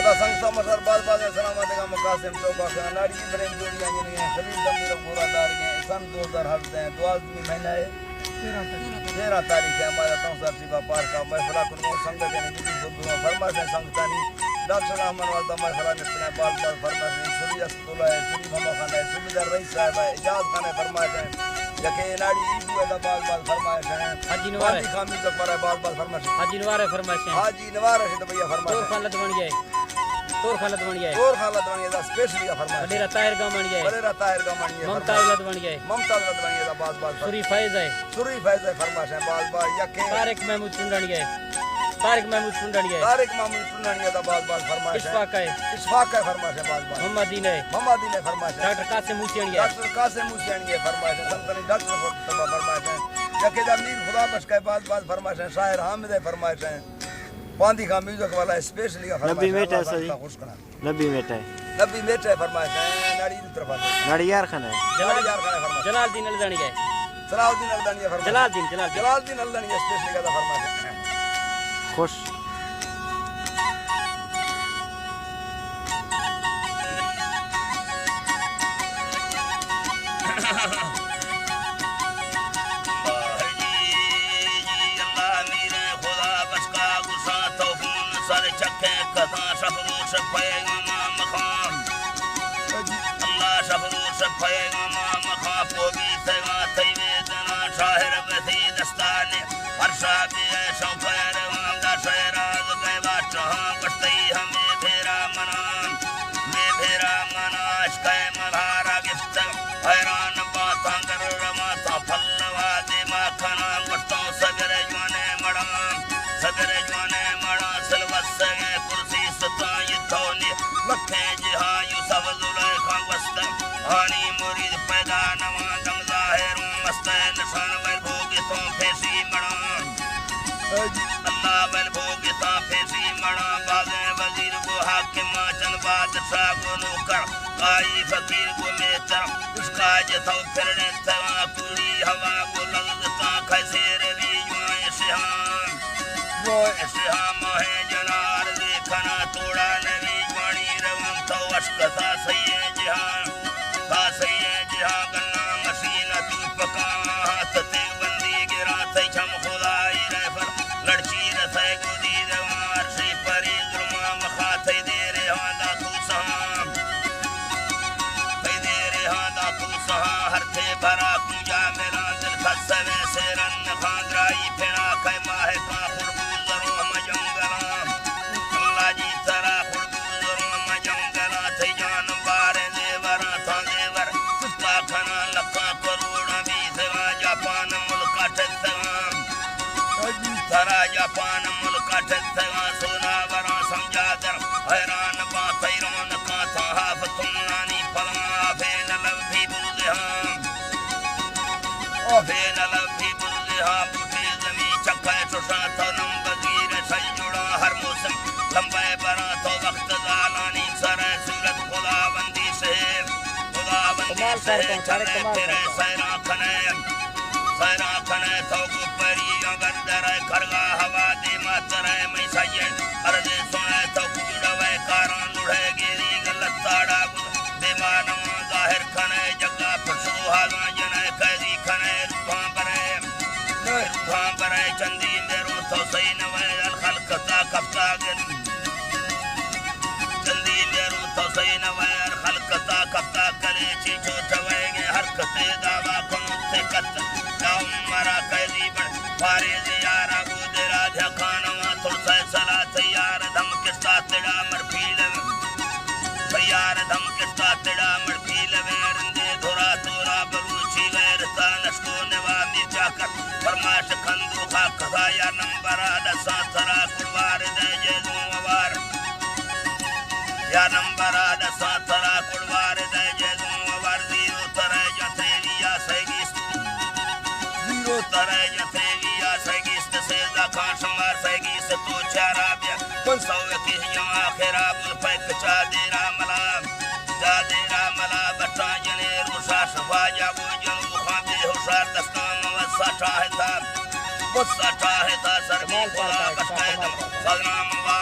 هذا سنگتا مسار باز باز سلامات کا مقاسم چوکا کا ناڑی ابراہیم جوڑیاں ہیں خلیل دمیر پورا دار ہیں سن 2008 ہیں 12 مہینہ ہے 13 تاریخ ہے ہمارا تنسار شیبا پار کا محفلہ کنگو سنگت یعنی جدی صدوہ فرماش ہے سنگتانی ڈاکٹر رحمان والدہ محفلہ نسلیں باز باز فرماش ہے سوری اسطولہ ہے سوری محمد خانہ ہے سوریدار رئیس صاحب ہے اجاز خانہ فرماش ہے یکے ناڑی عیدو ہے باز باز فرماش ہے حاجی نوار ہے خامی تک پر ہے باز باز فرماش ہے حاجی نوار ہے فرماش ہے حاجی نوار ہے تو بھیا فرماش طور ہے خالت بن گیا ہے طور خالت بن گیا ہے اور خالد بن گیا اسپیشلی کا فرماش ہے وڈیرا طاہر گاں بن گیا ہے بڑے طاہر کا مانی ہے ممتاز ولد بن گیا ہے ممتاز ولد بن گیا باز باز سوری فائز ہے سوری فیض ہے فرماش ہے باز باز یکے طارق محمود چنڈن گیا ہے طارق محمود چنڈن گیا ہے طارق محمود سنانی ہے باز باز فرماش ہے اشفاق ہے اشفاق ہے فرماش ہے باز باز محمد دین ہے محمد دین ہے فرماش ہے ڈاکٹر قاسم موسیانی ہے ڈاکٹر قاسم حسین یہ فرماش ہے سلطنی ڈاکٹر فرماش ہے یکے دا میر خدا بخش کا باز باز فرماش ہے شاعر حامد ہے فرماش ہے پاندی کا میوزک والا اسپیشلی کا فرماش ہے نبی میٹا ہے خوش کرنا نبی بیٹا ہے نبی میٹا ہے فرماش ہے ناڑی دی طرف ہے نڑیار خان ہے جلال یار کا فرماش جلال الدین الدانی ہے صلاح الدین الدانی فرماش جلال الدین جلال الدین الدانی اسپیشلی کا فرماش ہے خوش اللہ بل بھوگ تا پھیسی مڑا بازے وزیر کو حاکم چند بادشاہ کو نوکر آئی فقیر کو میتر اس کا جتھو پھرنے تھوا کوری ہوا کو لگتا کھسیر بھی جوائے شہام وہ شہام ہے جنار دیکھنا توڑا نوی جوانی روم تو عشق تھا سیئے جہان تھا سیئے جہان گنا مسینہ تو پکا ہاتھ تیگ بندی گرا تھی چھم خدائی ریفر لڑچی رسے گودی دوار سی پری ظلمہ مخاتی دیرے ہاندہ تو سہام تی دیرے ہاندہ تو سہام ہر تھے بھرا کنجا میران دل خسوے سیرن خاندرائی پھینا کھائی ماہ کا خربوز روح مجنگلام اللہ جی ترا خربوز روح مجنگلام تھی جان بارے دیورا تھا دیور ستا کھنا لکھا کروڑا بھی سوا جاپان ملکا ٹھتوام ترا جاپان ملکا ٹھتوام سونا برا سمجھا در حیران با تیرون کا تھا حافتن نانی پلما فین لبھی بلدہام فین لبھی بلدہام بوٹی زمین چکھائے چوشا تھا نم بزیر سی جڑا ہر موسم لمبے برا تو وقت دالانی سر صورت خدا بندی سے خدا بندی سے چلے پھرے سیران کھنے تو کو پری اگر درے کرگا ہوا دی ماترے میں سائے اردے سنے تو کوڑوے کاران لڑے گیری غلط تاڑا دیوان ظاہر کھنے جگہ پرسو حالاں جنے قیدی کھنے روحاں برے چندی میرو تو سین وے الخلق تا کفتا گن چندی میرو تو سین وے الخلق تا کفتا کرے چی چھوٹوے گے حرکت دعوا کنو تے کت مرا قیدی بڑ پارے زیارہ گودرا جھکانوا تھوڑ سلا تیار دھم کستا تڑا مر پیل تیار دھم کستا تڑا مر پیل ویرندے دھورا تورا بلوچی ویرتا نشکو نوا مرچا کر فرماش کھندو خاک تھا یا نمبر آدھا ترا کڑوار دے جیدوں ووار یا نمبر آدھا ترا کڑوار دے جیدوں ووار زیرو ترے جتریویا سیگیست ترے جتریویا سیگیست سیدہ کھان شمار سیگیست تو چارا بیا کن سوئے کس جم آخرہ بل پیک چا دیرا ملا بٹا جنے روشا شفا جاگو جنو خان بے ہوشار دستان وسا چاہتا سر بھی خدا بشکے دم صدنا مبارک